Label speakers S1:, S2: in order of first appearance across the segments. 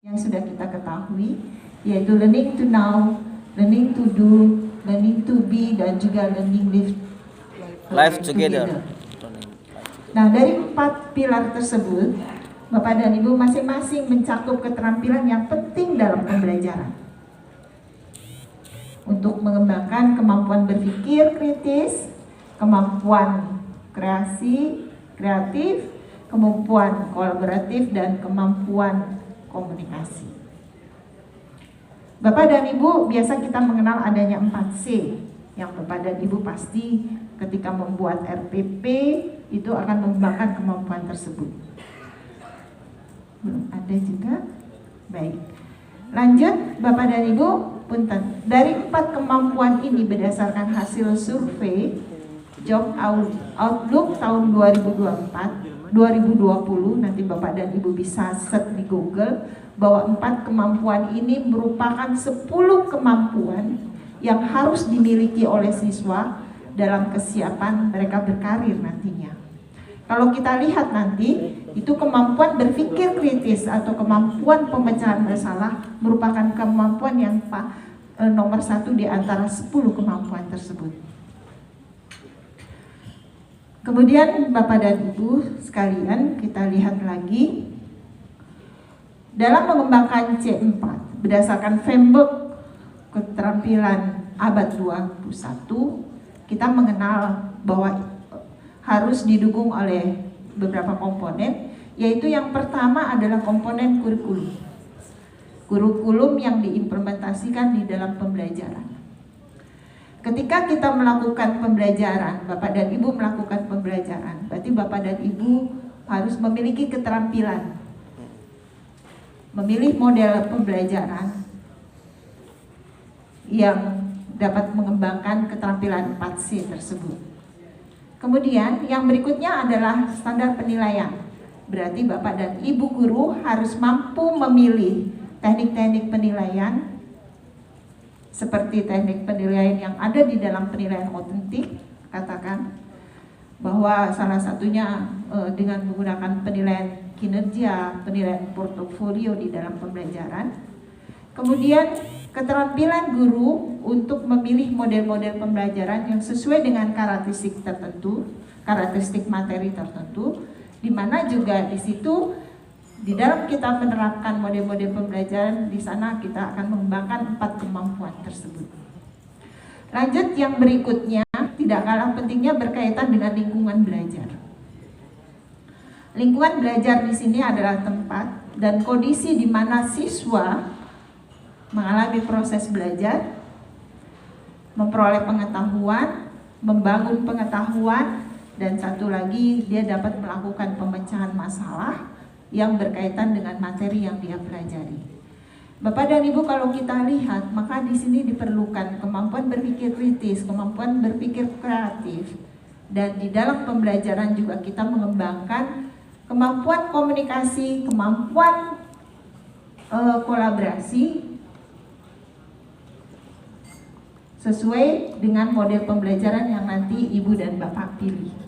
S1: yang sudah kita ketahui, yaitu learning to know, learning to do, learning to be, dan juga learning live together. Nah, dari 4 pilar tersebut, Bapak dan Ibu masing-masing mencakup keterampilan yang penting dalam pembelajaran untuk mengembangkan kemampuan berpikir kritis, kemampuan kreatif, kemampuan kolaboratif, dan kemampuan komunikasi. Bapak dan Ibu, biasa kita mengenal adanya 4C yang Bapak dan Ibu pasti ketika membuat RPP itu akan mengembangkan kemampuan tersebut. Belum ada juga? Baik. Lanjut Bapak dan Ibu, punten. Dari 4 kemampuan ini berdasarkan hasil survei Job Outlook tahun 2020, nanti Bapak dan Ibu bisa search di Google bahwa 4 kemampuan ini merupakan 10 kemampuan yang harus dimiliki oleh siswa dalam kesiapan mereka berkarir nantinya. Kalau kita lihat nanti, itu kemampuan berpikir kritis atau kemampuan pemecahan masalah merupakan kemampuan yang nomor 1 di antara 10 kemampuan tersebut. Kemudian Bapak dan Ibu sekalian, kita lihat lagi dalam mengembangkan C4 berdasarkan framework keterampilan abad 21, kita mengenal bahwa harus didukung oleh beberapa komponen, yaitu yang pertama adalah komponen kurikulum yang diimplementasikan di dalam pembelajaran. Ketika kita melakukan pembelajaran, Bapak dan Ibu melakukan pembelajaran, berarti Bapak dan Ibu harus memiliki keterampilan memilih model pembelajaran yang dapat mengembangkan keterampilan 4C tersebut. Kemudian yang berikutnya adalah standar penilaian. Berarti Bapak dan Ibu guru harus mampu memilih teknik-teknik penilaian seperti teknik penilaian yang ada di dalam penilaian otentik, katakan bahwa salah satunya dengan menggunakan penilaian kinerja, penilaian portofolio di dalam pembelajaran. Kemudian keterampilan guru untuk memilih model-model pembelajaran yang sesuai dengan karakteristik tertentu, karakteristik materi tertentu, di mana juga di situ di dalam kita menerapkan model-model pembelajaran, di sana kita akan mengembangkan 4 kemampuan tersebut. Lanjut yang berikutnya, tidak kalah pentingnya berkaitan dengan lingkungan belajar. Lingkungan belajar di sini adalah tempat dan kondisi di mana siswa mengalami proses belajar, memperoleh pengetahuan, membangun pengetahuan, dan satu lagi dia dapat melakukan pemecahan masalah yang berkaitan dengan materi yang dia pelajari. Bapak dan Ibu, kalau kita lihat, maka di sini diperlukan kemampuan berpikir kritis, kemampuan berpikir kreatif, dan di dalam pembelajaran juga kita mengembangkan kemampuan komunikasi, kemampuan kolaborasi sesuai dengan model pembelajaran yang nanti Ibu dan Bapak pilih.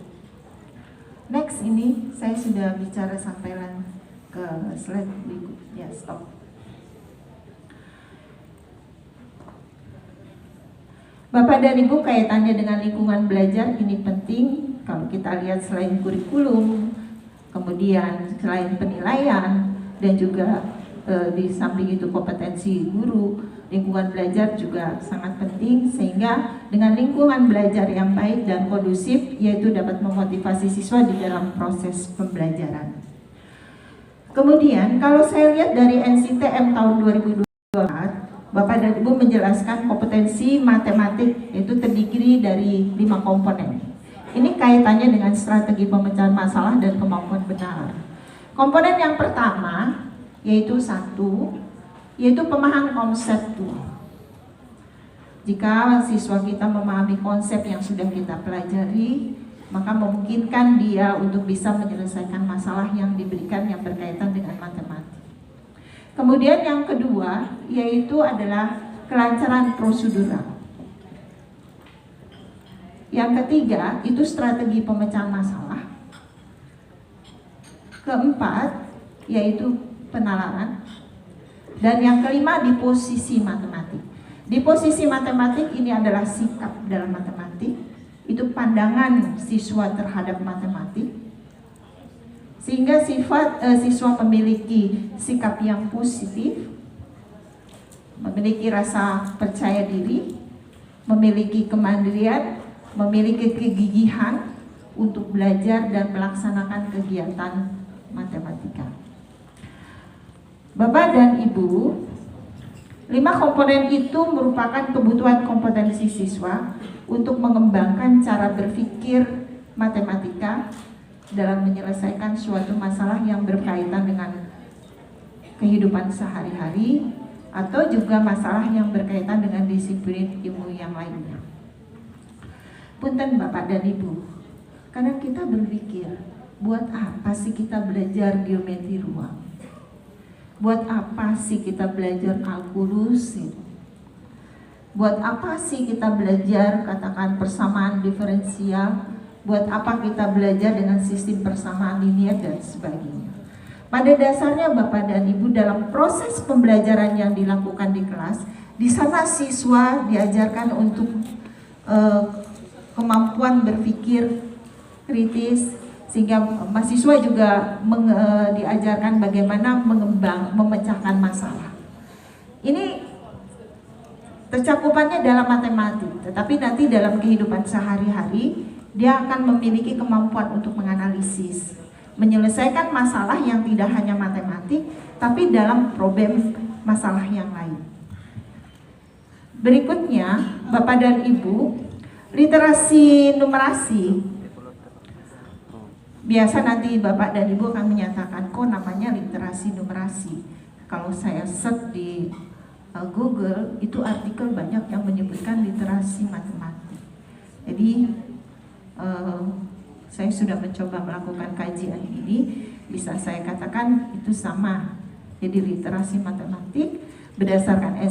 S1: Next, ini saya sudah bicara sampai ke slide berikutnya, stop. Bapak dan Ibu, kaitannya dengan lingkungan belajar ini penting. Kalau kita lihat selain kurikulum, kemudian selain penilaian, dan juga di samping itu kompetensi guru, lingkungan belajar juga sangat penting, sehingga dengan lingkungan belajar yang baik dan kondusif, yaitu dapat memotivasi siswa di dalam proses pembelajaran. Kemudian kalau saya lihat dari NCTM tahun 2024, Bapak dan Ibu menjelaskan kompetensi matematik, yaitu terdiri dari 5 komponen. Ini kaitannya dengan strategi pemecahan masalah dan kemampuan benar. Komponen yang pertama yaitu 1, yaitu pemahaman konseptual. Jika siswa kita memahami konsep yang sudah kita pelajari, maka memungkinkan dia untuk bisa menyelesaikan masalah yang diberikan yang berkaitan dengan matematik. Kemudian yang kedua yaitu adalah kelancaran prosedural. Yang ketiga itu strategi pemecahan masalah. Keempat yaitu penalaran. Dan yang kelima, disposisi matematik. Disposisi matematik ini adalah sikap dalam matematik, itu pandangan siswa terhadap matematik, sehingga siswa memiliki sikap yang positif, memiliki rasa percaya diri, memiliki kemandirian, memiliki kegigihan untuk belajar dan melaksanakan kegiatan matematika. Bapak dan Ibu, 5 komponen itu merupakan kebutuhan kompetensi siswa untuk mengembangkan cara berpikir matematika dalam menyelesaikan suatu masalah yang berkaitan dengan kehidupan sehari-hari atau juga masalah yang berkaitan dengan disiplin ilmu yang lainnya. Punten Bapak dan Ibu, kadang kita berpikir, buat apa sih kita belajar geometri ruang? Buat apa sih kita belajar kalkulus? Buat apa sih kita belajar katakan persamaan diferensial? Buat apa kita belajar dengan sistem persamaan linear dan sebagainya? Pada dasarnya Bapak dan Ibu, dalam proses pembelajaran yang dilakukan di kelas, di sana siswa diajarkan untuk kemampuan berpikir kritis, sehingga mahasiswa juga diajarkan bagaimana memecahkan masalah. Ini tercakupannya dalam matematik, tetapi nanti dalam kehidupan sehari-hari dia akan memiliki kemampuan untuk menganalisis, menyelesaikan masalah yang tidak hanya matematik, tapi dalam problem masalah yang lain. Berikutnya, Bapak dan Ibu, literasi numerasi. Biasa nanti Bapak dan Ibu akan menyatakan, kok namanya literasi numerasi? Kalau saya search di Google, itu artikel banyak yang menyebutkan literasi matematik. Jadi saya sudah mencoba melakukan kajian ini, bisa saya katakan itu sama. Jadi literasi matematik berdasarkan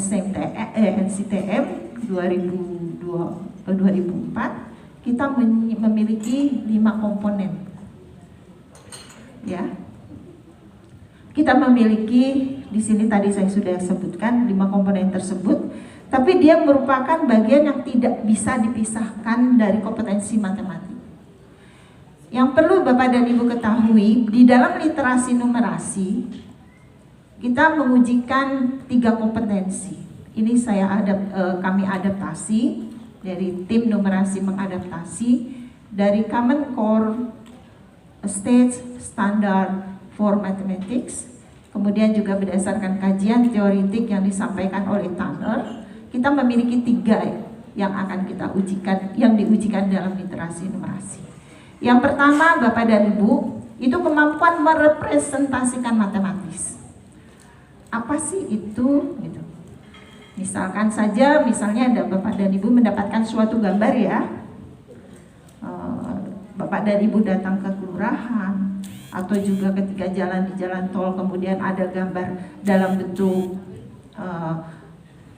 S1: NCTM 2004, kita memiliki 5 komponen. Ya, kita memiliki di sini tadi saya sudah sebutkan 5 komponen tersebut, tapi dia merupakan bagian yang tidak bisa dipisahkan dari kompetensi matematik. Yang perlu Bapak dan Ibu ketahui, di dalam literasi numerasi kita mengujikan 3 kompetensi. Ini kami adaptasi dari tim numerasi mengadaptasi dari Common Core State Standard for Mathematics, kemudian juga berdasarkan kajian teoritik yang disampaikan oleh Tanner, kita memiliki 3 yang akan kita ujikan, yang diujikan dalam literasi numerasi. Yang pertama, Bapak dan Ibu, itu kemampuan merepresentasikan matematis. Apa sih itu? Gitu. Misalkan saja, misalnya ada Bapak dan Ibu mendapatkan suatu gambar ya, Bapak dan Ibu datang ke kelurahan atau juga ketika jalan di jalan tol, kemudian ada gambar dalam bentuk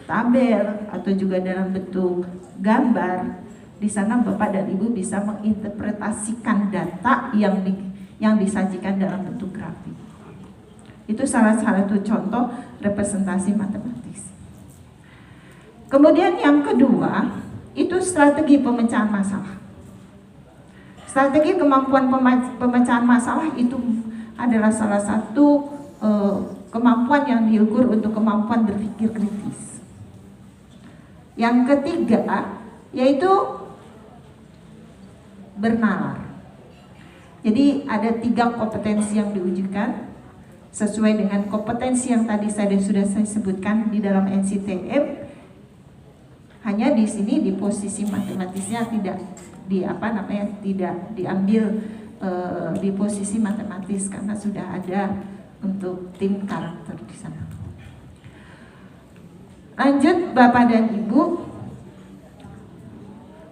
S1: tabel atau juga dalam bentuk gambar. Di sana Bapak dan Ibu bisa menginterpretasikan data yang disajikan dalam bentuk grafik. Itu salah satu contoh representasi matematis. Kemudian yang kedua, itu strategi pemecahan masalah. Strategi kemampuan pemecahan masalah itu adalah salah satu kemampuan yang diukur untuk kemampuan berpikir kritis. Yang ketiga, yaitu bernalar. Jadi ada 3 kompetensi yang diujikan sesuai dengan kompetensi yang tadi sudah saya sebutkan di dalam NCTM. Hanya di sini di posisi matematisnya tidak tidak diambil di posisi matematis karena sudah ada untuk tim karakter di sana. Lanjut Bapak dan Ibu,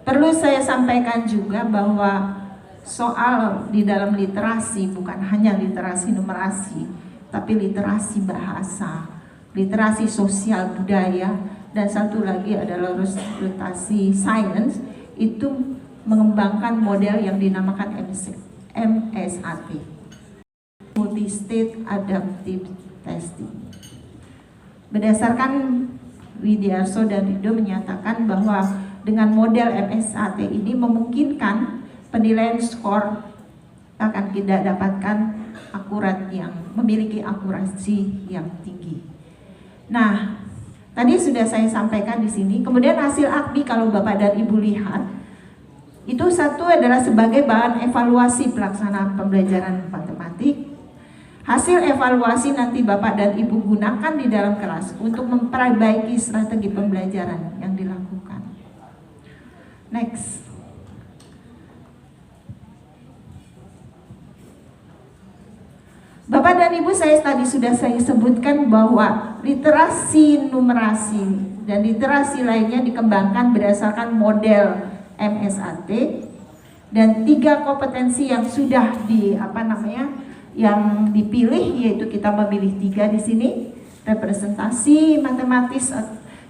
S1: perlu saya sampaikan juga bahwa soal di dalam literasi bukan hanya literasi numerasi, tapi literasi bahasa, literasi sosial budaya, dan satu lagi adalah literasi science, itu mengembangkan model yang dinamakan MSAT, Multi-State Adaptive Testing. Berdasarkan Widiarso dan Rido menyatakan bahwa dengan model MSAT ini memungkinkan penilaian skor akan tidak dapatkan akurat yang memiliki akurasi yang tinggi. Nah, tadi sudah saya sampaikan di sini. Kemudian hasil AKBI kalau Bapak dan Ibu lihat, itu satu adalah sebagai bahan evaluasi pelaksanaan pembelajaran matematik. Hasil evaluasi nanti Bapak dan Ibu gunakan di dalam kelas untuk memperbaiki strategi pembelajaran yang dilakukan. Next. Bapak dan Ibu, saya tadi sudah saya sebutkan bahwa literasi numerasi dan literasi lainnya dikembangkan berdasarkan model MSAT, dan 3 kompetensi yang sudah yang dipilih, yaitu kita memilih 3 di sini: representasi matematis,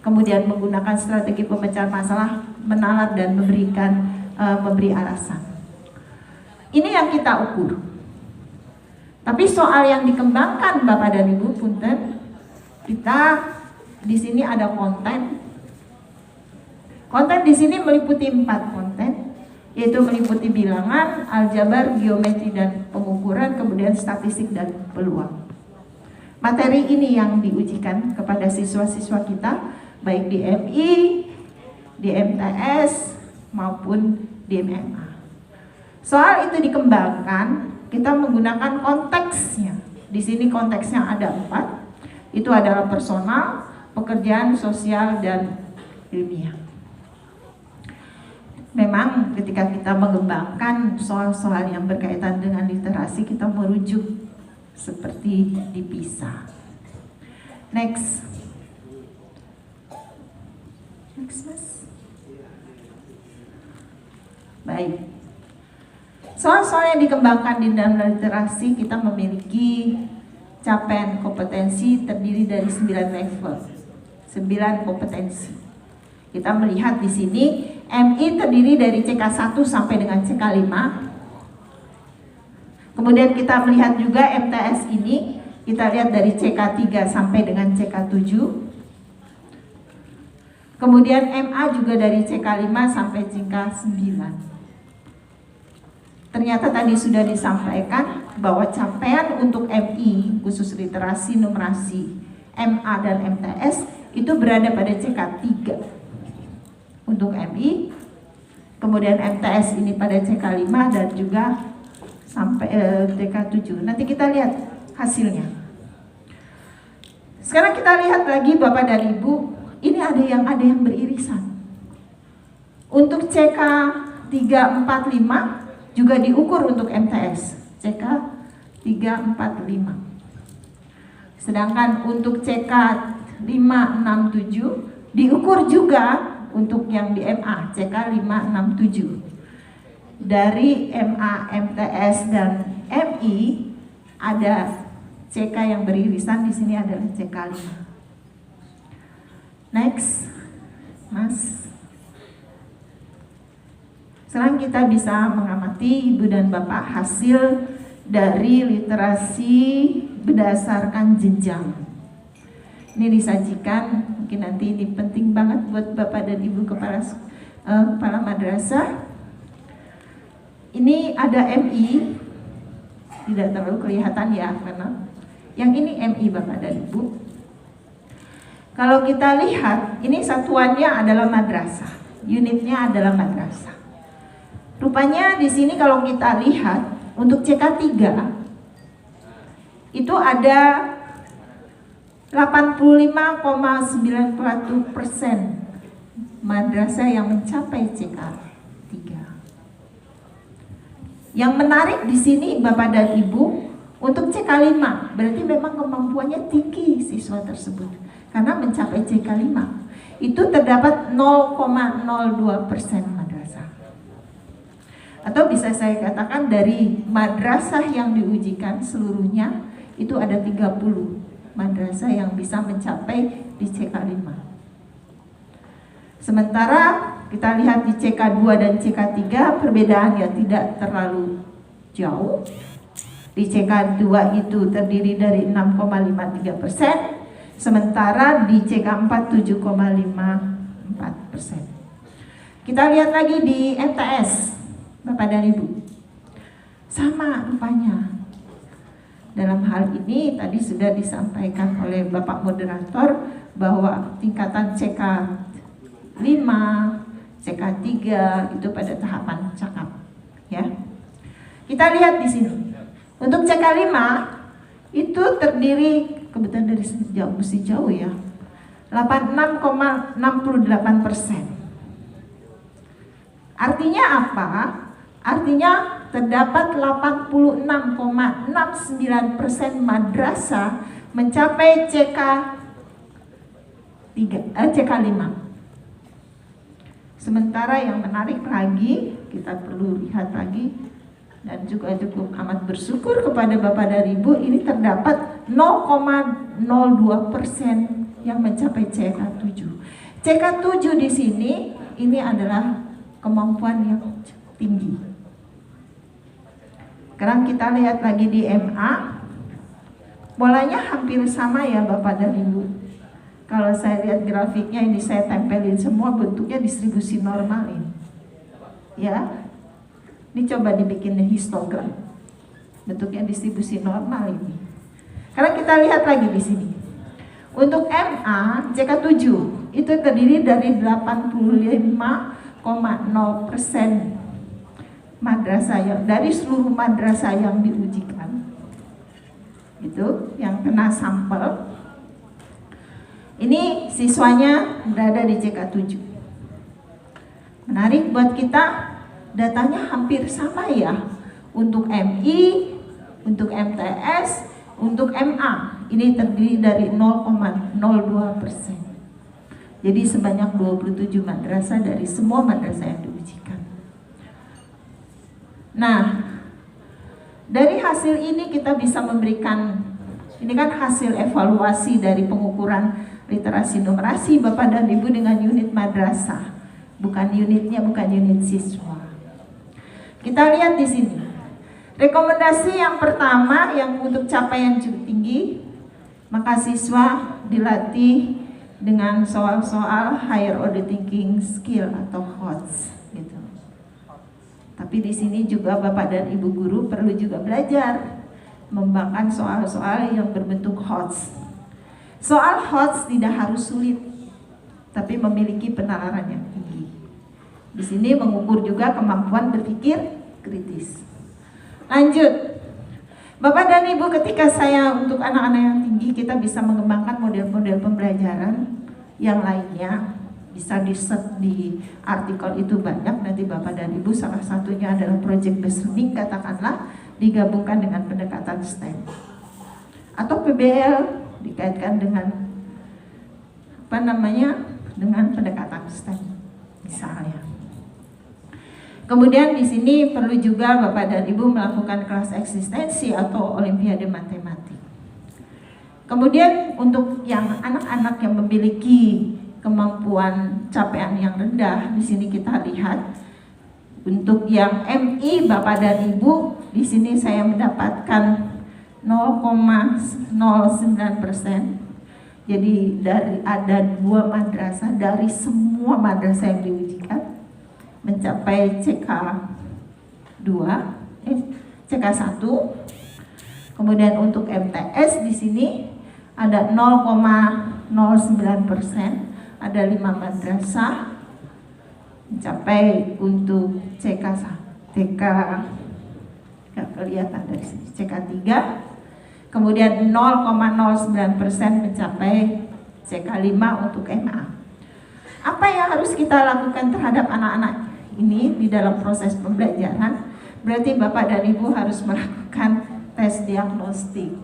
S1: kemudian menggunakan strategi pemecahan masalah, menalar dan memberi alasan. Ini yang kita ukur. Tapi soal yang dikembangkan Bapak dan Ibu, punten, kita di sini ada konten. Konten di sini meliputi 4 konten, yaitu meliputi bilangan, aljabar, geometri dan pengukuran, kemudian statistik dan peluang. Materi ini yang diujikan kepada siswa-siswa kita, baik di MI, di MTS maupun di MMA. Soal itu dikembangkan, kita menggunakan konteksnya. Di sini konteksnya ada 4. Itu adalah personal, pekerjaan, sosial, dan ilmiah. Memang ketika kita mengembangkan soal-soal yang berkaitan dengan literasi, kita merujuk seperti di PISA. Next. Next, Mas. Baik. Soal-soal yang dikembangkan di dalam literasi, kita memiliki capaian kompetensi terdiri dari 9 level, 9 kompetensi. Kita melihat di sini MI terdiri dari CK1 sampai dengan CK5. Kemudian kita melihat juga MTS ini, kita lihat dari CK3 sampai dengan CK7. Kemudian MA juga dari CK5 sampai CK9. Ternyata tadi sudah disampaikan bahwa capaian untuk MI, khusus literasi, numerasi, MA dan MTS itu berada pada CK3 untuk MI, kemudian MTS ini pada CK5 dan juga sampai CK7. Nanti kita lihat hasilnya. Sekarang kita lihat lagi Bapak dan Ibu, ini ada yang beririsan. Untuk CK345 juga diukur untuk MTS, CK 345. Sedangkan untuk CK 567 diukur juga untuk yang di MA, CK 567. Dari MA, MTS dan MI ada CK yang beririsan, di sini adalah CK 5. Next, Mas. Sekarang kita bisa mengamati Ibu dan Bapak hasil dari literasi berdasarkan jenjang. Ini disajikan, mungkin nanti ini penting banget buat Bapak dan Ibu kepala madrasah. Ini ada MI, tidak terlalu kelihatan ya, karena yang ini MI Bapak dan Ibu. Kalau kita lihat, ini satuannya adalah madrasah, unitnya adalah madrasah. Rupanya di sini kalau kita lihat untuk CK3 itu ada 85,91% madrasah yang mencapai CK3. Yang menarik di sini Bapak dan Ibu, untuk CK5 berarti memang kemampuannya tinggi siswa tersebut karena mencapai CK5 itu terdapat 0,02% madrasah. Atau bisa saya katakan dari madrasah yang diujikan seluruhnya itu ada 30 madrasah yang bisa mencapai di CK5. Sementara kita lihat di CK2 dan CK3 perbedaannya tidak terlalu jauh. Di CK2 itu terdiri dari 6,53%, sementara di CK4 7,54%. Kita lihat lagi di MTS, Bapak dan Ibu, sama rupanya. Dalam hal ini tadi sudah disampaikan oleh Bapak Moderator bahwa tingkatan CK5, CK3 itu pada tahapan cakap, ya. Kita lihat di sini. Untuk CK5 itu terdiri, kebetulan dari jauh, mesti jauh ya, 86,68%. Artinya apa? Artinya terdapat 86,69% madrasah mencapai CK5. Sementara yang menarik lagi, kita perlu lihat lagi dan juga cukup amat bersyukur kepada Bapak dan Ibu, ini terdapat 0,02% yang mencapai CK7. CK7 di sini ini adalah kemampuan yang tinggi. Sekarang kita lihat lagi di MA, polanya hampir sama ya Bapak dan Ibu. Kalau saya lihat grafiknya ini saya tempelin semua, bentuknya distribusi normal ini. Ya, ini coba dibikin histogram, bentuknya distribusi normal ini. Sekarang kita lihat lagi di sini. Untuk MA CK7 itu terdiri dari 85,0% madrasah yang dari seluruh madrasah yang diujikan, itu yang kena sampel. Ini siswanya berada di CK7. Menarik buat kita, datanya hampir sama ya. Untuk MI, untuk MTS, untuk MA ini terdiri dari 0,02%. Jadi sebanyak 27 madrasah dari semua madrasah yang diujikan. Nah, dari hasil ini kita bisa memberikan, ini kan hasil evaluasi dari pengukuran literasi numerasi Bapak dan Ibu dengan unit madrasah, bukan unitnya, bukan unit siswa. Kita lihat di sini. Rekomendasi yang pertama yang untuk capaian cukup tinggi, maka siswa dilatih dengan soal-soal higher order thinking skill atau HOTS gitu. Tapi di sini juga Bapak dan Ibu guru perlu juga belajar mengembangkan soal-soal yang berbentuk HOTS. Soal HOTS tidak harus sulit, tapi memiliki penalaran yang tinggi. Di sini mengukur juga kemampuan berpikir kritis. Lanjut, Bapak dan Ibu, ketika saya untuk anak-anak yang tinggi, kita bisa mengembangkan model-model pembelajaran yang lainnya. Bisa di-search di artikel itu banyak, nanti Bapak dan Ibu, salah satunya adalah project based learning, katakanlah digabungkan dengan pendekatan STEM. Atau PBL dikaitkan dengan dengan pendekatan STEM misalnya. Kemudian di sini perlu juga Bapak dan Ibu melakukan kelas eksistensi atau olimpiade matematik. Kemudian untuk yang anak-anak yang memiliki kemampuan capaian yang rendah, di sini kita lihat untuk yang MI Bapak dan Ibu, di sini saya mendapatkan 0,09%. Jadi ada 2 madrasah dari semua madrasah yang diujikan mencapai CK1. Kemudian untuk MTS di sini ada 0,09%, ada 5 madrasah mencapai untuk nggak kelihatan dari sini, CK3. Kemudian 0,09% mencapai CK5 untuk MA. Apa yang harus kita lakukan terhadap anak-anak ini di dalam proses pembelajaran? Berarti Bapak dan Ibu harus melakukan tes diagnostik.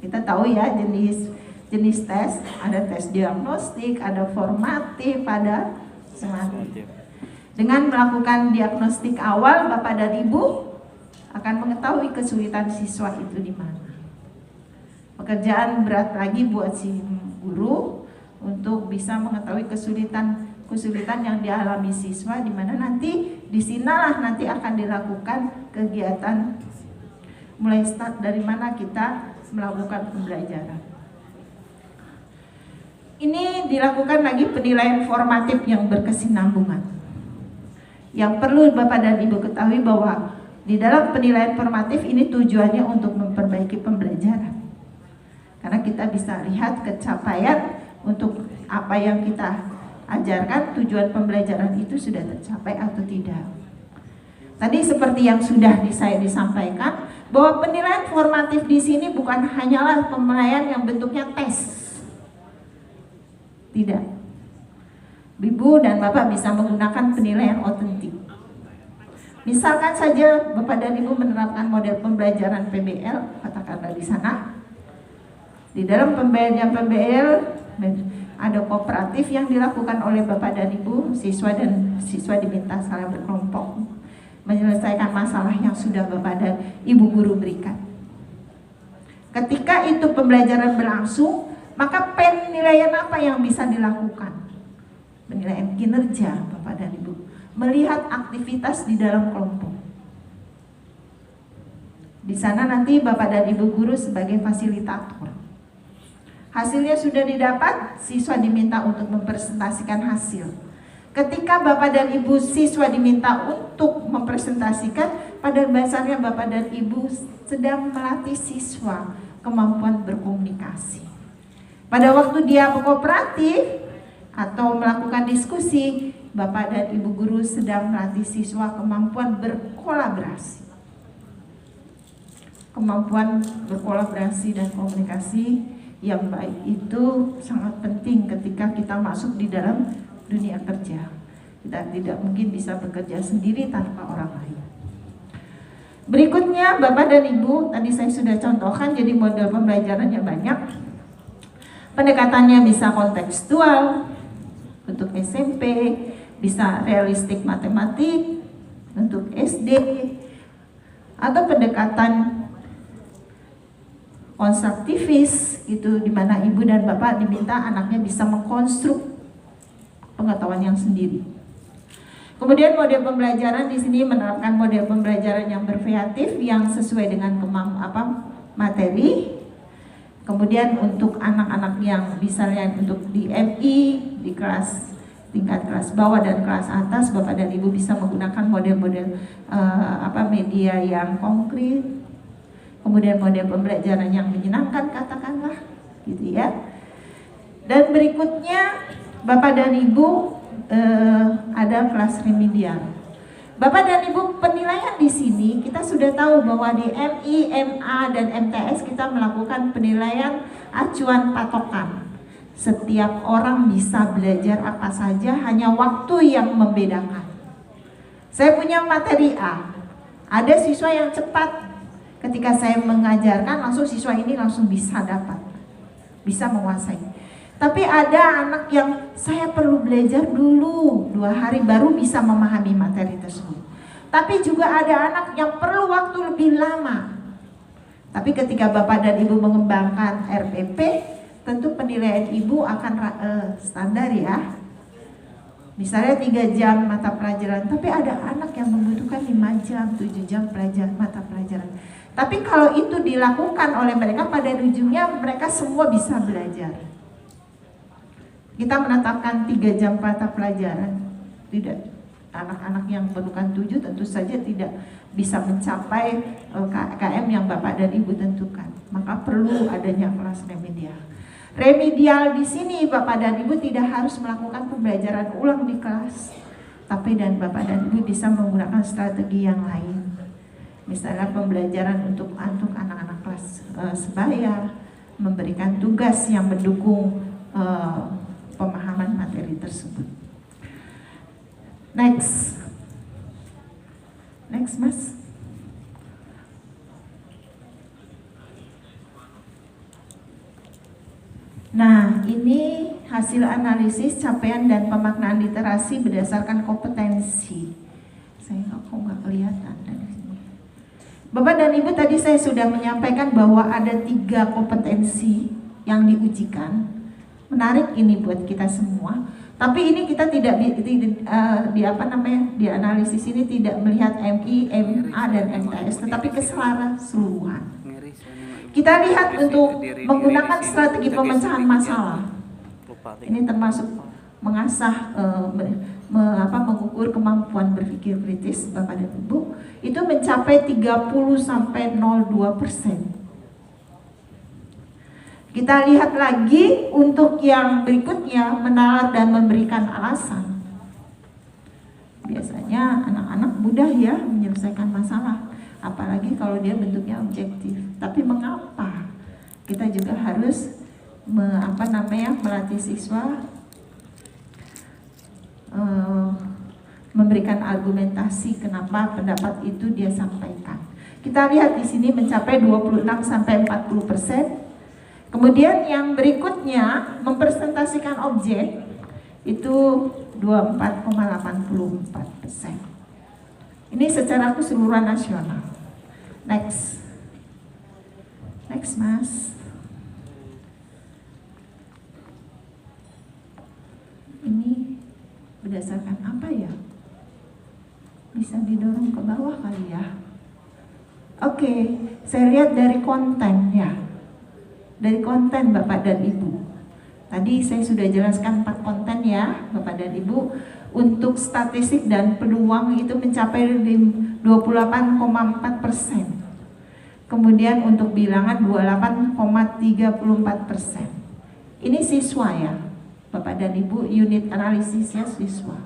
S1: Kita tahu ya jenis tes, ada tes diagnostik, ada formatif, ada sumatif. Dengan melakukan diagnostik awal, Bapak dan Ibu akan mengetahui kesulitan siswa itu di mana. Pekerjaan berat lagi buat si guru untuk bisa mengetahui kesulitan yang dialami siswa, di mana nanti di sinalah nanti akan dilakukan kegiatan mulai start dari mana kita melakukan pembelajaran. Ini dilakukan lagi penilaian formatif yang berkesinambungan. Yang perlu Bapak dan Ibu ketahui bahwa di dalam penilaian formatif ini tujuannya untuk memperbaiki pembelajaran. Karena kita bisa lihat kecapaian untuk apa yang kita ajarkan, tujuan pembelajaran itu sudah tercapai atau tidak. Tadi seperti yang sudah saya disampaikan, bahwa penilaian formatif di sini bukan hanyalah penilaian yang bentuknya tes. Tidak. Ibu dan Bapak bisa menggunakan penilaian otentik. Misalkan saja Bapak dan Ibu menerapkan model pembelajaran PBL, katakanlah di sana. Di dalam pembelajaran PBL ada kooperatif yang dilakukan oleh Bapak dan Ibu, siswa diminta saling berkelompok menyelesaikan masalah yang sudah Bapak dan Ibu guru berikan. Ketika itu pembelajaran berlangsung, maka penilaian apa yang bisa dilakukan? Penilaian kinerja Bapak dan Ibu, melihat aktivitas di dalam kelompok. Di sana nanti Bapak dan Ibu guru sebagai fasilitator. Hasilnya sudah didapat, siswa diminta untuk mempresentasikan hasil. Ketika Bapak dan Ibu siswa diminta untuk mempresentasikan, pada dasarnya Bapak dan Ibu sedang melatih siswa kemampuan berkomunikasi. Pada waktu dia berkooperatif atau melakukan diskusi, Bapak dan Ibu guru sedang melatih siswa kemampuan berkolaborasi. Kemampuan berkolaborasi dan komunikasi yang baik itu sangat penting ketika kita masuk di dalam dunia kerja. Kita tidak mungkin bisa bekerja sendiri tanpa orang lain. Berikutnya Bapak dan Ibu, tadi saya sudah contohkan, jadi model pembelajarannya banyak. Pendekatannya bisa kontekstual untuk SMP, bisa realistik matematik untuk SD, atau pendekatan konstruktivis itu di mana Ibu dan Bapak diminta anaknya bisa mengkonstruk pengetahuan yang sendiri. Kemudian model pembelajaran di sini menerapkan model pembelajaran yang bervariatif yang sesuai dengan materi. Kemudian untuk anak-anak yang misalnya untuk di MI, di kelas tingkat kelas bawah dan kelas atas, Bapak dan Ibu bisa menggunakan model-model media yang konkret. Kemudian model pembelajaran yang menyenangkan, katakanlah, gitu ya. Dan berikutnya Bapak dan Ibu ada kelas remedial. Bapak dan Ibu, penilaian di sini kita sudah tahu bahwa di MI, MA, dan MTS kita melakukan penilaian acuan patokan. Setiap orang bisa belajar apa saja, hanya waktu yang membedakan. Saya punya materi A, ada siswa yang cepat. Ketika saya mengajarkan, langsung siswa ini langsung bisa dapat, bisa menguasai. Tapi ada anak yang saya perlu belajar dulu 2 hari baru bisa memahami materi tersebut. Tapi juga ada anak yang perlu waktu lebih lama. Tapi ketika Bapak dan Ibu mengembangkan RPP, tentu penilaian Ibu akan standar ya. Misalnya 3 jam mata pelajaran, tapi ada anak yang membutuhkan 5 jam, 7 jam mata pelajaran. Tapi kalau itu dilakukan oleh mereka, pada ujungnya mereka semua bisa belajar. Kita menetapkan 3 jam mata pelajaran, tidak, anak-anak yang memerlukan 7 tentu saja tidak bisa mencapai KM yang Bapak dan Ibu tentukan. Maka perlu adanya kelas remedial. Remedial di sini Bapak dan Ibu tidak harus melakukan pembelajaran ulang di kelas, tapi dan Bapak dan Ibu bisa menggunakan strategi yang lain. Misalnya pembelajaran untuk anak-anak kelas sebaya, memberikan tugas yang mendukung pemahaman materi tersebut. Next Mas. Nah, ini hasil analisis capaian dan pemaknaan literasi berdasarkan kompetensi. Saya kok nggak kelihatan dari sini. Bapak dan Ibu, tadi saya sudah menyampaikan bahwa ada 3 kompetensi yang diujikan. Menarik ini buat kita semua. Tapi ini kita tidak di analisis ini tidak melihat MI, MA dan MTS, tetapi keseluruhan. Kita lihat untuk menggunakan strategi pemecahan masalah. Ini termasuk mengasah, mengukur kemampuan berpikir kritis Bapak dan Ibu, itu mencapai 30-02%. Kita lihat lagi untuk yang berikutnya, menalar dan memberikan alasan. Biasanya anak-anak mudah ya menyelesaikan masalah, apalagi kalau dia bentuknya objektif. Tapi mengapa kita juga harus melatih siswa memberikan argumentasi kenapa pendapat itu dia sampaikan. Kita lihat di sini mencapai 26-40%. Kemudian yang berikutnya mempresentasikan objek itu 24,84%. Ini secara keseluruhan nasional. Next Mas. Ini berdasarkan apa ya? Bisa didorong ke bawah kali ya. Oke, saya lihat dari konten ya. Dari konten Bapak dan Ibu. Tadi saya sudah jelaskan 4 konten ya Bapak dan Ibu. Untuk statistik dan peluang itu mencapai 28,4%. Kemudian untuk bilangan 28,34%. Ini siswa ya Bapak dan Ibu, unit analisisnya siswa.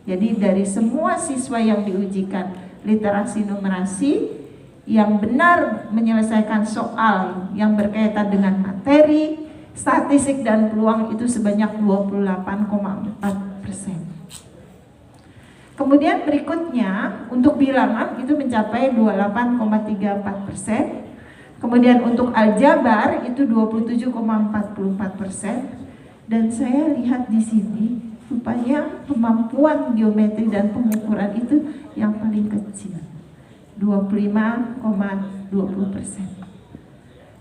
S1: Jadi dari semua siswa yang diujikan literasi numerasi, yang benar menyelesaikan soal yang berkaitan dengan materi, statistik dan peluang itu sebanyak 28,4%. Kemudian berikutnya untuk bilangan itu mencapai 28,34%. Kemudian untuk aljabar itu 27,44%. Dan saya lihat di sini rupanya kemampuan geometri dan pengukuran itu yang paling kecil, 25,20%.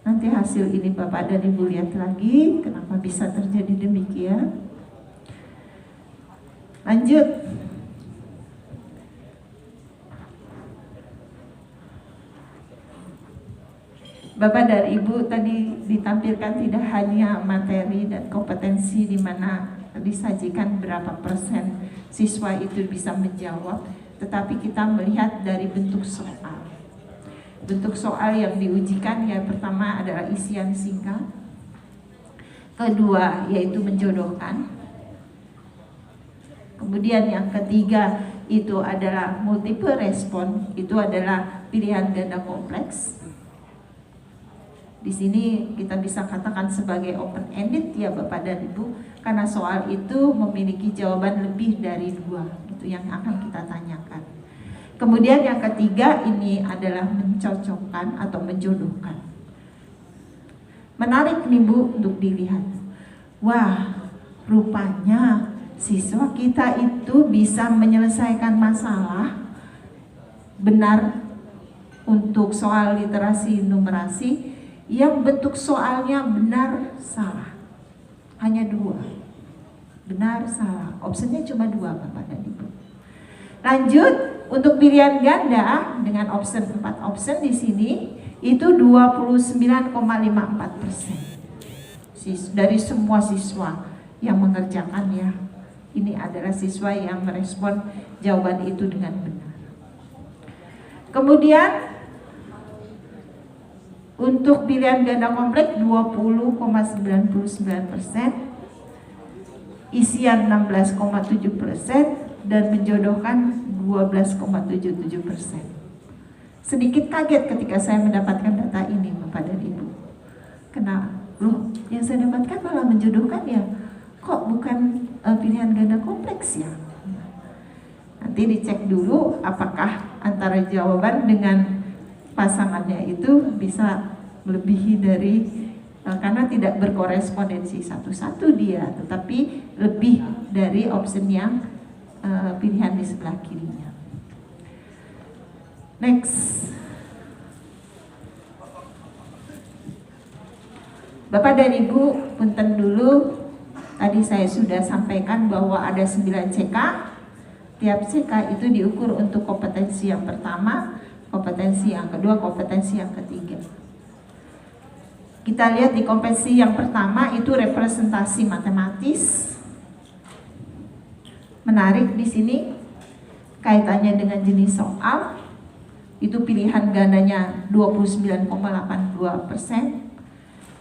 S1: Nanti hasil ini Bapak dan Ibu lihat lagi kenapa bisa terjadi demikian. Lanjut. Bapak dan Ibu tadi ditampilkan tidak hanya materi dan kompetensi di mana disajikan berapa persen siswa itu bisa menjawab, tetapi kita melihat dari bentuk soal. Bentuk soal yang diujikan yang pertama adalah isian singkat, kedua yaitu menjodohkan, kemudian yang ketiga itu adalah multiple respon, itu adalah pilihan ganda kompleks. Di sini kita bisa katakan sebagai open ended ya Bapak dan Ibu, karena soal itu memiliki jawaban lebih dari 2, itu yang akan kita tanyakan. Kemudian yang ketiga ini adalah mencocokkan atau menjodohkan. Menarik nih Bu untuk dilihat. Wah, rupanya siswa kita itu bisa menyelesaikan masalah benar untuk soal literasi numerasi yang bentuk soalnya benar salah. Hanya 2. Benar salah. Opsinya cuma 2 Bapak dan Ibu. Lanjut untuk pilihan ganda dengan option 4 option di sini itu 29,54%. Dari semua siswa yang mengerjakan ya. Ini adalah siswa yang merespon jawaban itu dengan benar. Kemudian untuk pilihan ganda kompleks 20,99%, isian 16,7%, dan menjodohkan 12,77%. Sedikit kaget ketika saya mendapatkan data ini Bapak dan Ibu. Kenapa? Loh, yang saya dapatkan malah menjodohkan ya. Kok bukan pilihan ganda kompleks ya? Nanti dicek dulu apakah antara jawaban dengan pasangannya itu bisa melebihi dari karena tidak berkorespondensi satu-satu dia, tetapi lebih dari option yang pilihan di sebelah kirinya. Next. Bapak dan Ibu, punten dulu. Tadi saya sudah sampaikan bahwa ada 9 CK. Tiap CK itu diukur untuk kompetensi yang pertama, kompetensi yang kedua, kompetensi yang ketiga. Kita lihat di kompetensi yang pertama itu representasi matematis. Menarik di sini kaitannya dengan jenis soal. Itu pilihan gandanya 29,82%,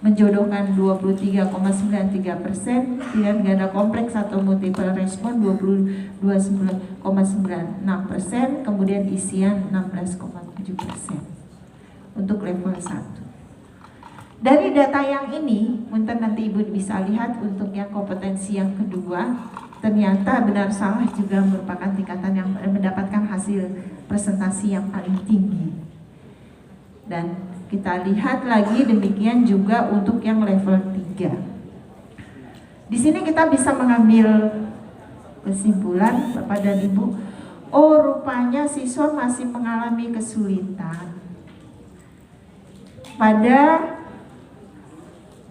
S1: menjodohkan 23,93%, pilihan ganda kompleks atau multiple respon 29,96%, kemudian isian 16,7% untuk level 1. Dari data yang ini, mungkin nanti Ibu bisa lihat untuk yang kompetensi yang kedua, ternyata benar salah juga merupakan tingkatan yang mendapatkan hasil presentasi yang paling tinggi. Dan kita lihat lagi demikian juga untuk yang level 3. Di sini kita bisa mengambil kesimpulan Bapak dan Ibu, oh rupanya siswa masih mengalami kesulitan pada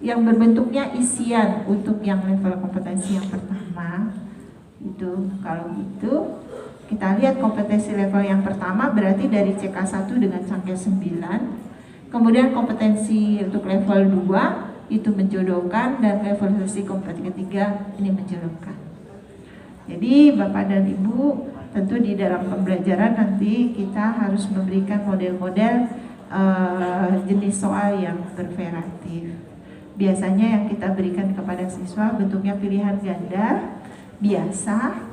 S1: yang berbentuknya isian untuk yang level kompetensi yang pertama. Itu kalau gitu kita lihat kompetensi level yang pertama berarti dari CK1 dengan sampai 9. Kemudian kompetensi untuk level 2 itu menjodohkan, dan level kompetensi ketiga ini menjodohkan. Jadi Bapak dan Ibu, tentu di dalam pembelajaran nanti kita harus memberikan model-model jenis soal yang bervariatif. Biasanya yang kita berikan kepada siswa bentuknya pilihan ganda, biasa,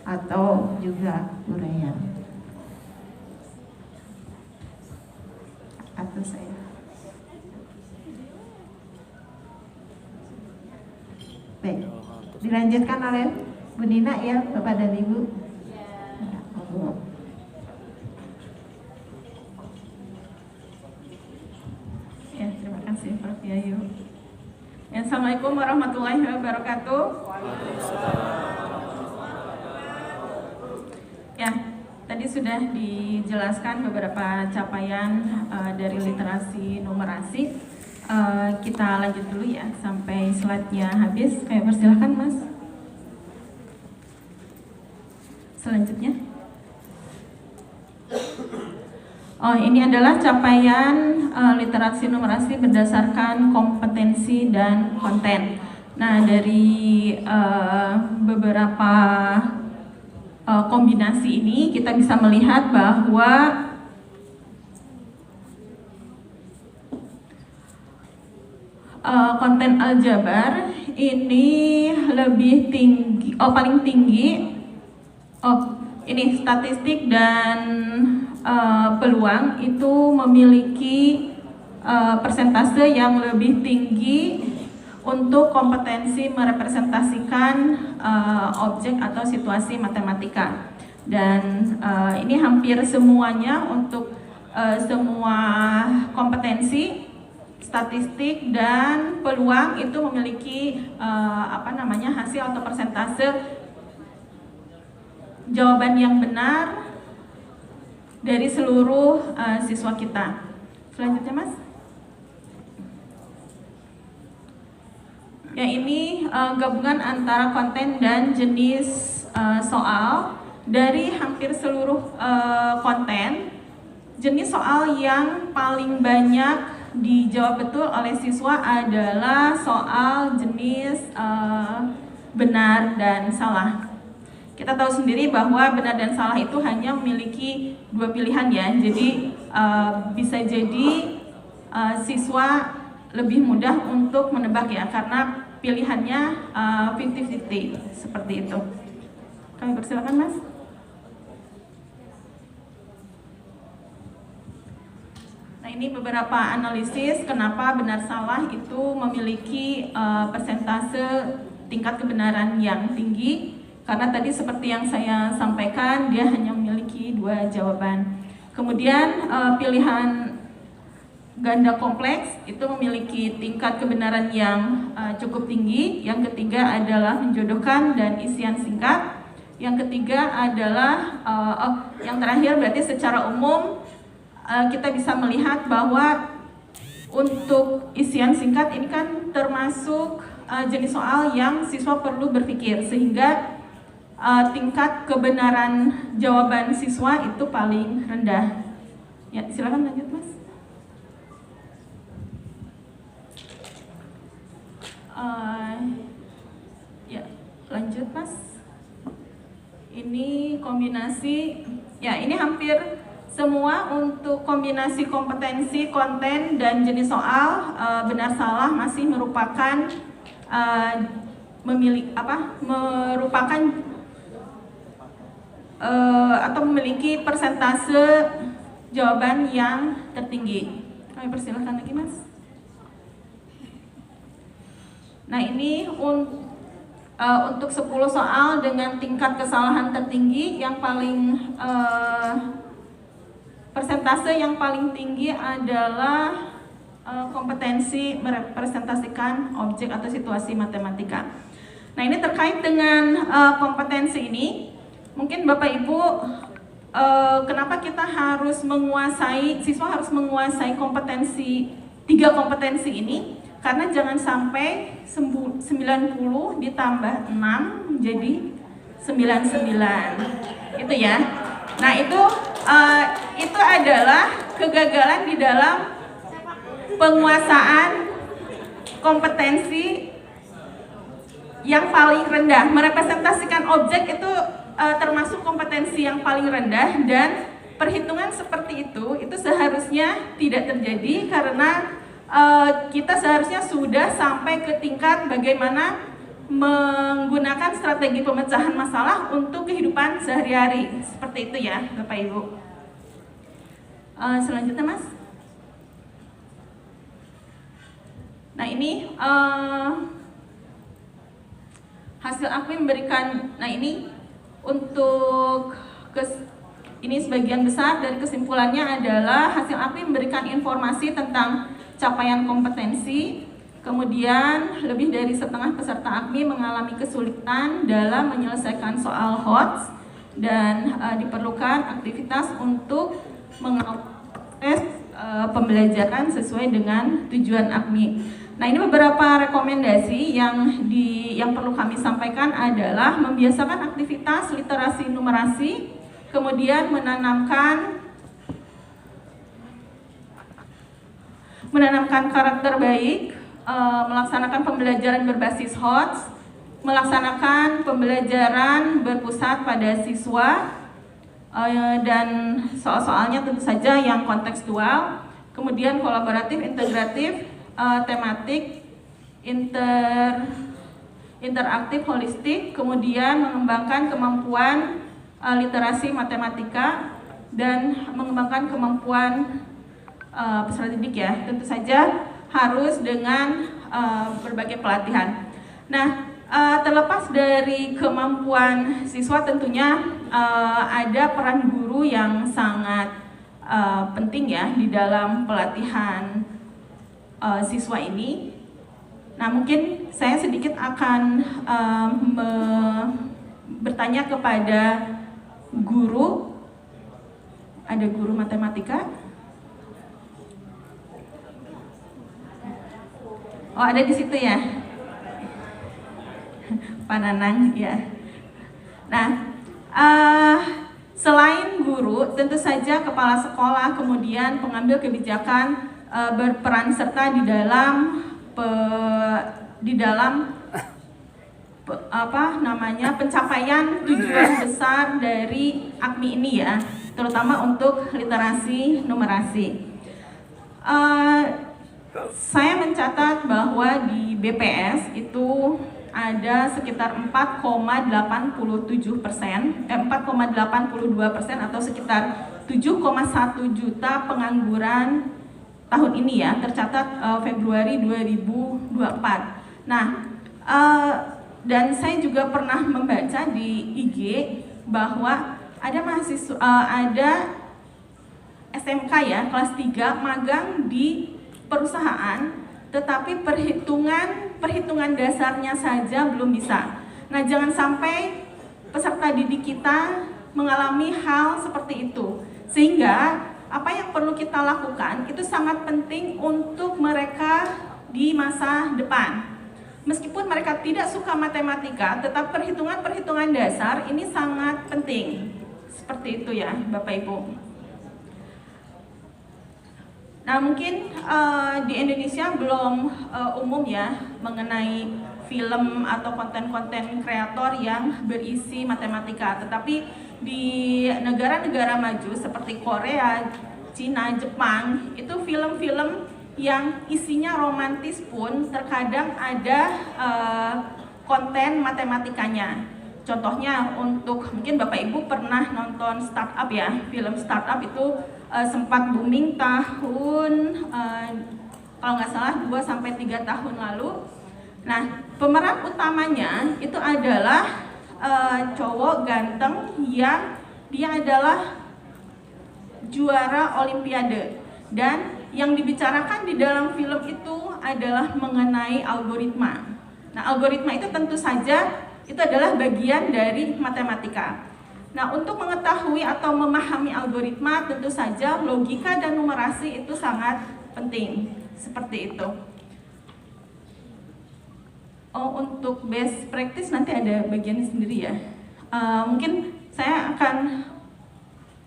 S1: atau juga uraian. Atau saya. Baik, dilanjutkan oleh Bu Nina ya, Bapak dan Ibu. Ya, terima kasih Prof. Yayu. Assalamualaikum warahmatullahi wabarakatuh. Ya, tadi sudah dijelaskan beberapa capaian dari literasi numerasi. Kita lanjut dulu ya sampai slide-nya habis. Kayak persilahkan Mas. Selanjutnya. Oh, ini adalah capaian literasi numerasi berdasarkan kompetensi dan konten. Nah, dari beberapa kombinasi ini kita bisa melihat bahwa konten aljabar ini lebih tinggi, paling tinggi. Ini statistik dan peluang itu memiliki persentase yang lebih tinggi untuk kompetensi merepresentasikan objek atau situasi matematika. Dan ini hampir semuanya untuk semua kompetensi, statistik dan peluang itu memiliki hasil atau persentase jawaban yang benar dari seluruh siswa kita. Selanjutnya Mas. Ya, ini gabungan antara konten dan jenis soal dari hampir seluruh konten. Jenis soal yang paling banyak dijawab betul oleh siswa adalah soal jenis benar dan salah. Kita tahu sendiri bahwa benar dan salah itu hanya memiliki dua pilihan ya. Jadi bisa jadi siswa lebih mudah untuk menebak ya, karena pilihannya 50-50 seperti itu. Kami persilakan Mas. Nah, ini beberapa analisis kenapa benar salah itu memiliki persentase tingkat kebenaran yang tinggi. Karena tadi seperti yang saya sampaikan, dia hanya memiliki dua jawaban. Kemudian pilihan ganda kompleks itu memiliki tingkat kebenaran yang cukup tinggi. Yang ketiga adalah menjodohkan dan isian singkat. Yang ketiga adalah, yang terakhir berarti secara umum kita bisa melihat bahwa untuk isian singkat ini kan termasuk jenis soal yang siswa perlu berpikir, sehingga tingkat kebenaran jawaban siswa itu paling rendah. Ya, silakan lanjut Mas.
S2: Ya, lanjut Mas. Ini kombinasi, ya ini hampir semua untuk kombinasi kompetensi, konten, dan jenis soal. Benar salah masih merupakan merupakan atau memiliki persentase jawaban yang tertinggi. Kami persilahkan lagi Mas. Nah ini untuk 10 soal dengan tingkat kesalahan tertinggi, yang paling persentase yang paling tinggi adalah kompetensi merepresentasikan objek atau situasi matematika. Nah ini terkait dengan kompetensi ini, mungkin Bapak Ibu, kenapa kita harus siswa harus menguasai kompetensi, 3 kompetensi ini? Karena jangan sampai 90 ditambah 6 menjadi 99, itu ya. Nah itu adalah kegagalan di dalam penguasaan kompetensi yang paling rendah. Merepresentasikan objek itu termasuk kompetensi yang paling rendah, dan perhitungan seperti itu seharusnya tidak terjadi, karena kita seharusnya sudah sampai ke tingkat bagaimana menggunakan strategi pemecahan masalah untuk kehidupan sehari-hari. Seperti itu ya Bapak Ibu. Selanjutnya Mas. Nah ini hasil AKMI memberikan, nah ini untuk ini sebagian besar dari kesimpulannya adalah hasil AKMI memberikan informasi tentang capaian kompetensi. Kemudian lebih dari setengah peserta AKMI mengalami kesulitan dalam menyelesaikan soal HOTS, dan diperlukan aktivitas untuk mengakses pembelajaran sesuai dengan tujuan AKMI. Nah ini beberapa rekomendasi yang perlu kami sampaikan adalah membiasakan aktivitas literasi numerasi, kemudian menanamkan karakter baik, melaksanakan pembelajaran berbasis HOTS, melaksanakan pembelajaran berpusat pada siswa, dan soal-soalnya tentu saja yang kontekstual, kemudian kolaboratif, integratif, tematik, interaktif, holistik, kemudian mengembangkan kemampuan literasi matematika, dan mengembangkan kemampuan peserta didik ya, tentu saja harus dengan berbagai pelatihan. Nah, terlepas dari kemampuan siswa, tentunya ada peran guru yang sangat penting ya di dalam pelatihan siswa ini. Nah, mungkin saya sedikit akan bertanya kepada guru. Ada guru matematika? Oh, ada di situ ya, Pak Nanang ya. Nah, selain guru, tentu saja kepala sekolah, kemudian pengambil kebijakan berperan serta di dalam pencapaian tujuan besar dari AKMI ini ya, terutama untuk literasi numerasi. Saya mencatat bahwa di BPS itu ada sekitar 4,82% atau sekitar 7,1 juta pengangguran tahun ini ya, tercatat Februari 2024. Nah, dan saya juga pernah membaca di IG bahwa ada mahasiswa, ada SMK ya, kelas 3 magang di perusahaan, tetapi perhitungan dasarnya saja belum bisa. Nah, jangan sampai peserta didik kita mengalami hal seperti itu, sehingga apa yang perlu kita lakukan itu sangat penting untuk mereka di masa depan. Meskipun mereka tidak suka matematika, tetap perhitungan dasar ini sangat penting. Seperti itu ya Bapak Ibu. Nah, mungkin di Indonesia belum umum ya mengenai film atau konten-konten kreator yang berisi matematika. Tetapi di negara-negara maju seperti Korea, Cina, Jepang, itu film-film yang isinya romantis pun terkadang ada konten matematikanya. Contohnya untuk mungkin Bapak Ibu pernah nonton Startup ya, film Startup itu sempat booming tahun kalau nggak salah 2-3 tahun lalu. Nah, pemeran utamanya itu adalah cowok ganteng yang dia adalah juara olimpiade, dan yang dibicarakan di dalam film itu adalah mengenai algoritma. Nah, algoritma itu tentu saja itu adalah bagian dari matematika. Nah, untuk mengetahui atau memahami algoritma tentu saja logika dan numerasi itu sangat penting. Seperti itu. Oh, untuk best practice nanti ada bagian sendiri ya. Mungkin saya akan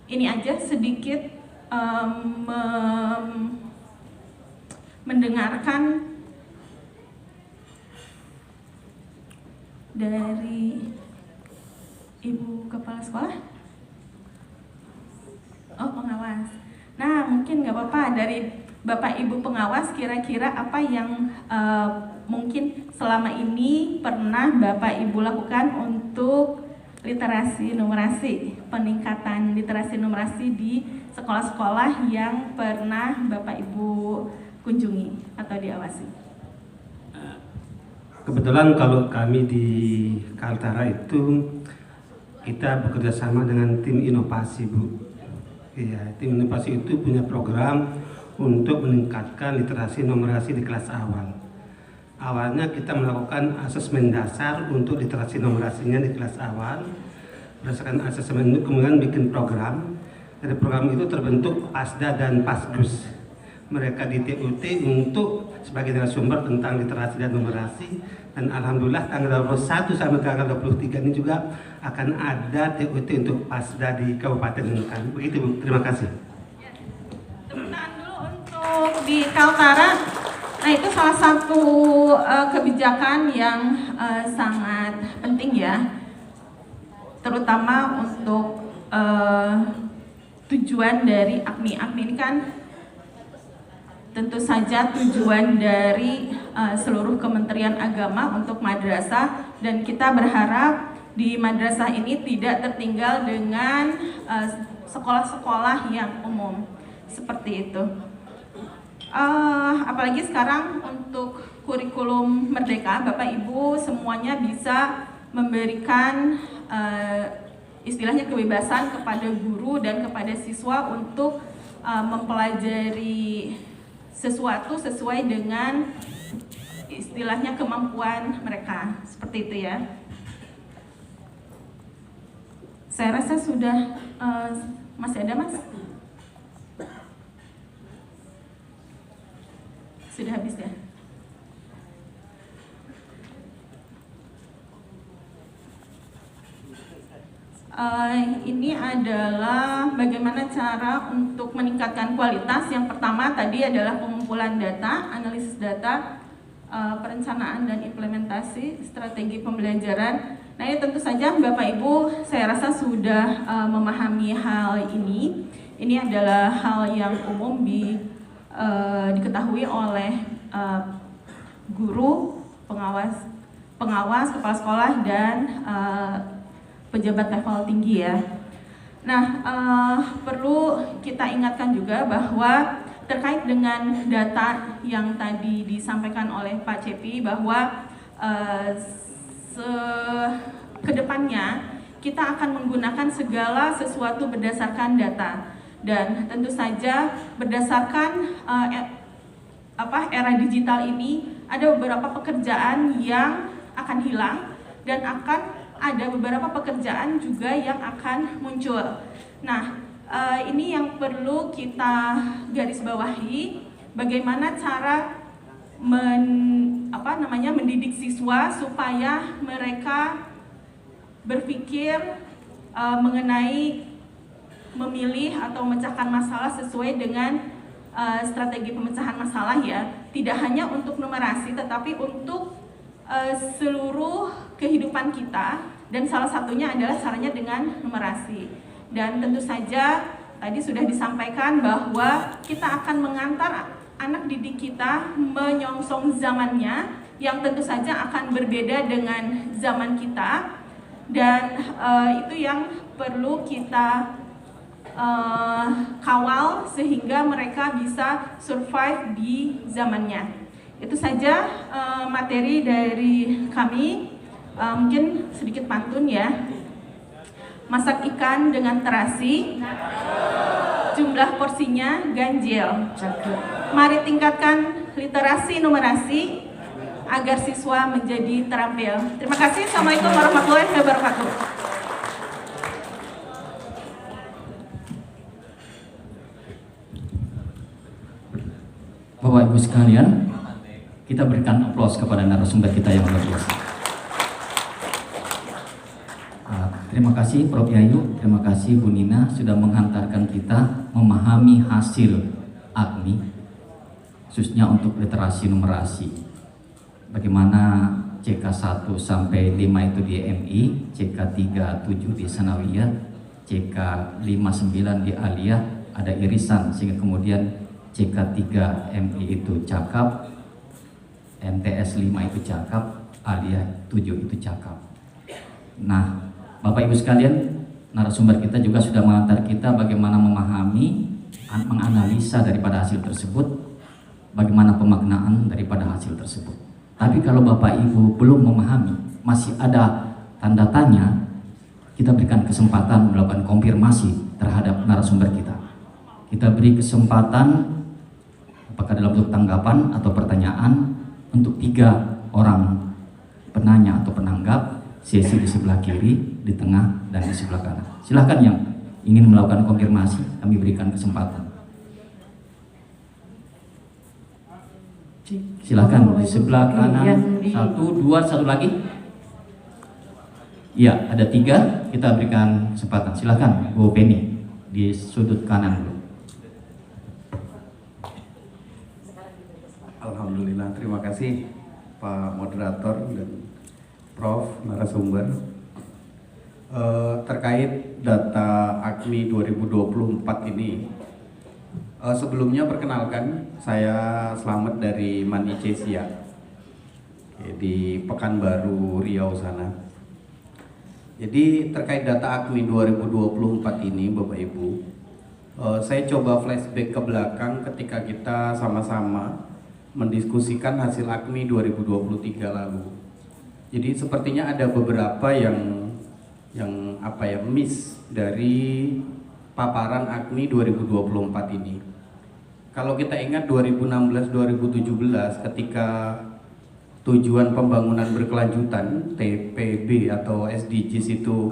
S2: ini aja sedikit mendengarkan dari Ibu Kepala Sekolah. Oh, pengawas. Nah, mungkin nggak apa-apa dari Bapak Ibu pengawas, kira-kira apa yang mungkin selama ini pernah Bapak Ibu lakukan untuk literasi numerasi, peningkatan literasi numerasi di sekolah-sekolah yang pernah Bapak Ibu kunjungi atau diawasi.
S3: Kebetulan kalau kami di Kaltara itu kita bekerja sama dengan tim inovasi, Bu. Iya, tim inovasi itu punya program untuk meningkatkan literasi numerasi di kelas awal. Awalnya kita melakukan asesmen dasar untuk literasi numerasinya di kelas awal. Berdasarkan asesmen itu kemudian bikin program. Dari program itu terbentuk Pasda dan Pasgus. Mereka di TUT untuk sebagai narasumber tentang literasi dan numerasi, dan alhamdulillah tanggal 21 sampai tanggal 23 ini juga akan ada TUT untuk Pasda di Kabupaten Nunukan. Begitu, Bu. Terima kasih.
S2: Tepuk tangan dulu untuk di Kaltara. Nah, itu salah satu kebijakan yang sangat penting ya, terutama untuk tujuan dari AKMI. AKMI ini kan tentu saja tujuan dari seluruh Kementerian Agama untuk madrasah, dan kita berharap di madrasah ini tidak tertinggal dengan sekolah-sekolah yang umum seperti itu. Apalagi sekarang untuk kurikulum Merdeka, Bapak Ibu semuanya bisa memberikan istilahnya kebebasan kepada guru dan kepada siswa untuk mempelajari sesuatu sesuai dengan istilahnya kemampuan mereka, seperti itu ya. Saya rasa sudah masih ada, Mas? Sudah habis ya? Ini adalah bagaimana cara untuk meningkatkan kualitas. Yang pertama tadi adalah pengumpulan data, analisis data, perencanaan dan implementasi strategi pembelajaran. Nah, ini tentu saja Bapak Ibu saya rasa sudah memahami hal ini. Ini adalah hal yang umum diketahui oleh guru, pengawas, kepala sekolah, dan pejabat level tinggi ya. Nah, perlu kita ingatkan juga bahwa terkait dengan data yang tadi disampaikan oleh Pak Cepi, bahwa kedepannya kita akan menggunakan segala sesuatu berdasarkan data, dan tentu saja berdasarkan era digital ini ada beberapa pekerjaan yang akan hilang dan akan ada beberapa pekerjaan juga yang akan muncul. Nah, ini yang perlu kita garis bawahi, bagaimana cara mendidik siswa supaya mereka berpikir mengenai memilih atau memecahkan masalah sesuai dengan strategi pemecahan masalah ya, tidak hanya untuk numerasi tetapi untuk seluruh kehidupan kita, dan salah satunya adalah caranya dengan numerasi. Dan tentu saja tadi sudah disampaikan bahwa kita akan mengantar anak didik kita menyongsong zamannya yang tentu saja akan berbeda dengan zaman kita, dan itu yang perlu kita kawal sehingga mereka bisa survive di zamannya. Itu saja materi dari kami. Mungkin sedikit pantun ya. Masak ikan dengan terasi, jumlah porsinya ganjil. Mari tingkatkan literasi numerasi agar siswa menjadi terampil. Terima kasih. Assalamualaikum warahmatullahi wabarakatuh.
S4: Bapak Ibu sekalian, kita berikan aplaus kepada narasumber kita yang luar biasa. Terima kasih Prof. Yayu, terima kasih Bu Nina sudah menghantarkan kita memahami hasil AKMI, khususnya untuk literasi numerasi. Bagaimana CK 1 sampai 5 itu di MI, CK 3 7 di Sanawiyah, CK 5 9 di Aliyah, ada irisan sehingga kemudian CK 3 MI itu cakap, MTS 5 itu cakap, Aliyah 7 itu cakap. Nah, Bapak Ibu sekalian, narasumber kita juga sudah mengantar kita bagaimana memahami, menganalisa daripada hasil tersebut, bagaimana pemaknaan daripada hasil tersebut. Tapi kalau Bapak Ibu belum memahami, masih ada tanda tanya, kita berikan kesempatan melakukan konfirmasi terhadap narasumber kita. Kita beri kesempatan, apakah dalam bentuk tanggapan atau pertanyaan, untuk 3 orang penanya atau penanggap, sesi di sebelah kiri, di tengah, dan di sebelah kanan. Silahkan yang ingin melakukan konfirmasi, kami berikan kesempatan. Silahkan di sebelah kanan, 1, 2, 1 lagi. Iya, ada 3, kita berikan kesempatan. Silahkan Bu Penny di sudut kanan dulu.
S5: Alhamdulillah, terima kasih Pak Moderator dan Prof. narasumber. Terkait data AKMI 2024 ini, sebelumnya perkenalkan, saya Slamet dari Man Icesia di Pekanbaru Riau sana. Jadi terkait data AKMI 2024 ini Bapak Ibu, saya coba flashback ke belakang ketika kita sama-sama mendiskusikan hasil AKMI 2023 lalu. Jadi sepertinya ada beberapa yang miss dari paparan AKMI 2024 ini. Kalau kita ingat 2016-2017 ketika tujuan pembangunan berkelanjutan TPB atau SDGs itu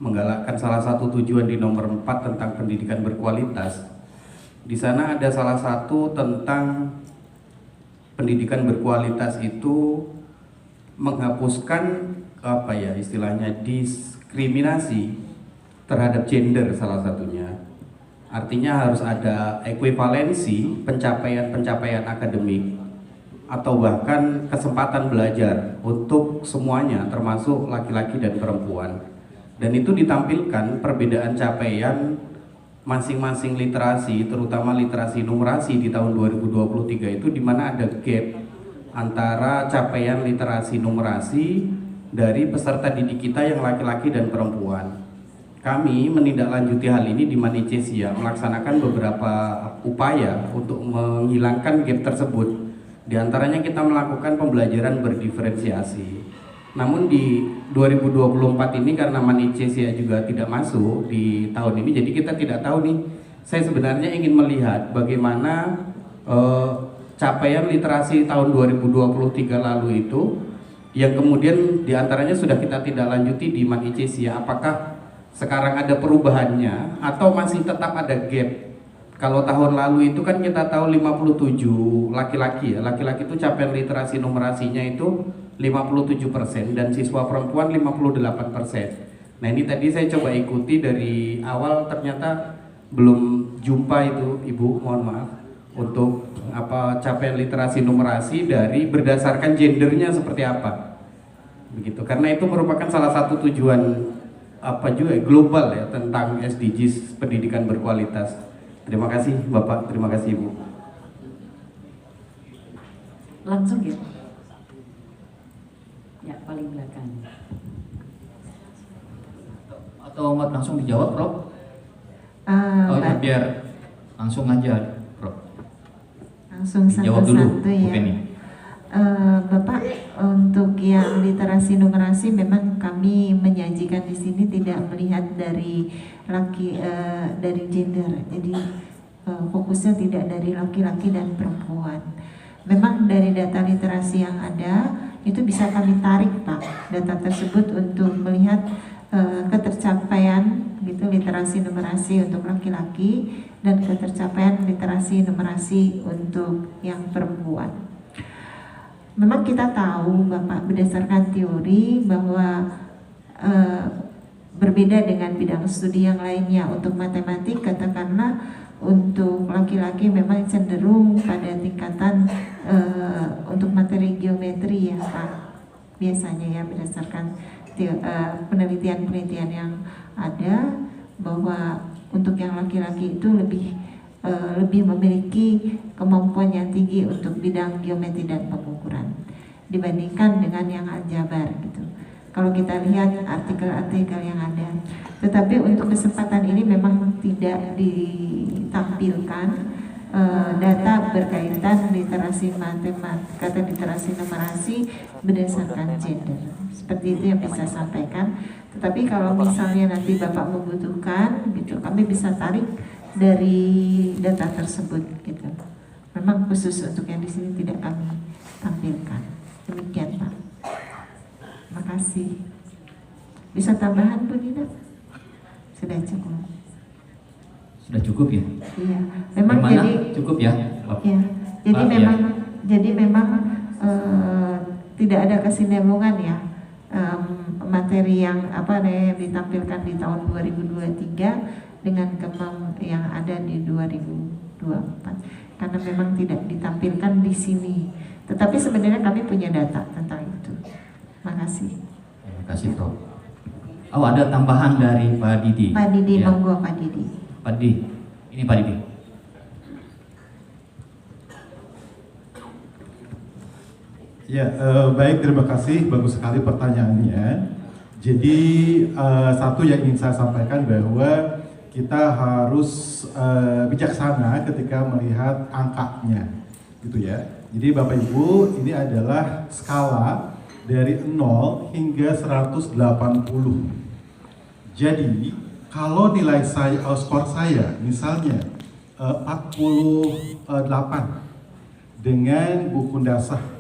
S5: menggalakkan salah satu tujuan di nomor 4 tentang pendidikan berkualitas. Di sana ada salah satu tentang pendidikan berkualitas itu menghapuskan istilahnya diskriminasi terhadap gender salah satunya. Artinya harus ada ekuivalensi pencapaian akademik atau bahkan kesempatan belajar untuk semuanya termasuk laki-laki dan perempuan. Dan itu ditampilkan perbedaan capaian masing-masing literasi, terutama literasi numerasi di tahun 2023 itu, di mana ada gap antara capaian literasi numerasi dari peserta didik kita yang laki-laki dan perempuan. Kami menindaklanjuti hal ini di Man Icesia, melaksanakan beberapa upaya untuk menghilangkan gap tersebut. Di antaranya kita melakukan pembelajaran berdiferensiasi. Namun di 2024 ini karena Man Icesia juga tidak masuk di tahun ini, jadi kita tidak tahu nih. Saya sebenarnya ingin melihat bagaimana capaian literasi tahun 2023 lalu itu, yang kemudian diantaranya sudah kita tidak lanjuti di Man Icesia. Apakah sekarang ada perubahannya atau masih tetap ada gap? Kalau tahun lalu itu kan kita tahu 57 laki-laki ya, laki-laki itu capaian literasi numerasinya itu 57% dan siswa perempuan 58%. Nah ini tadi saya coba ikuti dari awal, ternyata belum jumpa itu Ibu, mohon maaf, untuk capaian literasi numerasi dari berdasarkan gendernya seperti apa, begitu. Karena itu merupakan salah satu tujuan global ya tentang SDGs pendidikan berkualitas. Terima kasih Bapak, terima kasih Ibu.
S6: Langsung ya. Ya, paling belakang.
S4: Atau langsung dijawab, Prof? Oh ya,
S1: Mbak,
S4: biar langsung aja, Prof.
S1: langsung
S4: Dijawab dulu,
S1: satu-satu
S4: Bu
S1: ya.
S4: Penny.
S1: Bapak, untuk yang literasi numerasi memang kami menyajikan di sini tidak melihat dari dari gender. Jadi fokusnya tidak dari laki-laki dan perempuan. Memang dari data literasi yang ada itu bisa kami tarik, Pak, data tersebut untuk melihat ketercapaian gitu literasi numerasi untuk laki-laki dan ketercapaian literasi numerasi untuk yang perempuan. Memang kita tahu Bapak berdasarkan teori bahwa berbeda dengan bidang studi yang lainnya. Untuk matematik katakanlah untuk laki-laki memang cenderung pada tingkatan untuk materi geometri ya Pak, biasanya ya berdasarkan penelitian-penelitian yang ada bahwa untuk yang laki-laki itu lebih memiliki kemampuan yang tinggi untuk bidang geometri dan pengukuran dibandingkan dengan yang aljabar gitu. Kalau kita lihat artikel-artikel yang ada, tetapi untuk kesempatan ini memang tidak ditampilkan data berkaitan literasi matematika atau literasi numerasi berdasarkan gender. Seperti itu yang bisa sampaikan. Tetapi kalau misalnya nanti Bapak membutuhkan, gitu, kami bisa tarik dari data tersebut, gitu. Memang khusus untuk yang di sini tidak kami tampilkan. Demikian, Pak. Terima kasih. Bisa tambahan, Bu Nina? Sudah cukup.
S4: Sudah cukup ya?
S1: Iya. Memang
S4: Gimana?
S1: jadi
S4: Cukup ya?
S1: ya. Jadi
S4: Pak,
S1: memang
S4: ya.
S1: jadi memang tidak ada kesinambungan ya. Materi yang yang ditampilkan di tahun 2023 dengan yang ada di 2024 karena memang tidak ditampilkan di sini, tetapi sebenarnya kami punya data tentang itu. Terima kasih.
S4: Terima kasih, Prof. Oh, ada tambahan dari Pak Didi.
S1: Pak Didi,
S4: Ya.
S1: monggo Pak Didi.
S4: Pak Didi, ini Pak Didi.
S7: Ya, baik, terima kasih, bagus sekali pertanyaannya. Jadi satu yang ingin saya sampaikan bahwa kita harus bijaksana ketika melihat angkanya, gitu ya. Jadi Bapak Ibu, ini adalah skala dari 0 hingga 180. Jadi kalau nilai saya, skor saya misalnya 48 dengan buku dasar